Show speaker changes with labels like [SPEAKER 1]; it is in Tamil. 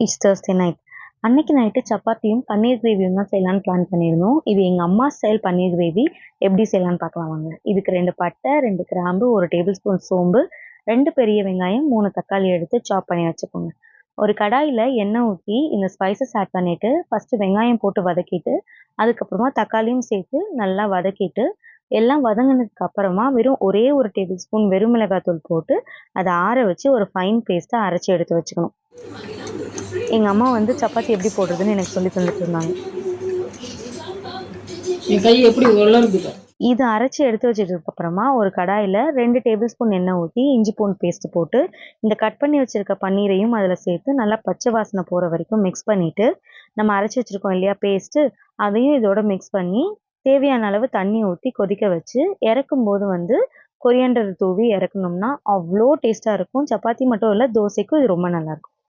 [SPEAKER 1] It's Thursday night. அன்னைக்கு நைட்டு சப்பாத்தியும் பன்னீர் கிரேவியும் தான் செய்யலான்னு பிளான் பண்ணியிருந்தோம். இது எங்க அம்மா ஸ்டைல் பன்னீர் கிரேவி. எப்படி செய்யலான்னு பார்க்கலாம் வாங்க. இதுக்கு 2 பட்டை, 2 கிராம்பு, 1 டேபிள் ஸ்பூன் சோம்பு, 2 பெரிய வெங்காயம், 3 தக்காளி எடுத்து சாப் பண்ணி வச்சுக்கோங்க. ஒரு கடாயில எண்ணெய் ஊத்தி இந்த ஸ்பைசஸ் ஆட் பண்ணிட்டு, ஃபர்ஸ்ட்டு வெங்காயம் போட்டு வதக்கிட்டு, அதுக்கப்புறமா தக்காளியும் சேர்த்து நல்லா வதக்கிட்டு, எல்லாம் வதங்குனதுக்கு அப்புறமா வெறும் ஒரே 1 டேபிள் ஸ்பூன் வெறும் மிளகாய்த்தூள் போட்டு, அத ஆற வச்சு ஒரு ஃபைன் பேஸ்ட்டா அரைச்சு எடுத்து வச்சுக்கணும். எங்க அம்மா வந்து சப்பாத்தி எப்படி போடுறதுன்னு எனக்கு சொல்லி தந்துட்டு இருந்தாங்க.
[SPEAKER 2] என் கை எப்படி உலருது பாரு.
[SPEAKER 1] இது அரைச்சு எடுத்து வச்சதுக்கு அப்புறமா ஒரு கடாயில 2 டேபிள் ஸ்பூன் எண்ணெய் ஊத்தி இஞ்சி பூண்டு பேஸ்ட் போட்டு இந்த கட் பண்ணி வச்சிருக்க பன்னீரையும் அதில் சேர்த்து நல்லா பச்சை வாசனை போற வரைக்கும் மிக்ஸ் பண்ணிட்டு நம்ம அரைச்சு வச்சிருக்கோம் இல்லையா பேஸ்ட், அதையும் இதோட மிக்ஸ் பண்ணி தேவையான அளவு தண்ணி ஊற்றி கொதிக்க வச்சு இறக்கும் போது வந்து கொரியண்டர் தூவி இறக்கணும்னா அவ்வளோ டேஸ்டா இருக்கும். சப்பாத்தி மட்டும் இல்லை, தோசைக்கும் இது ரொம்ப நல்லா இருக்கும்.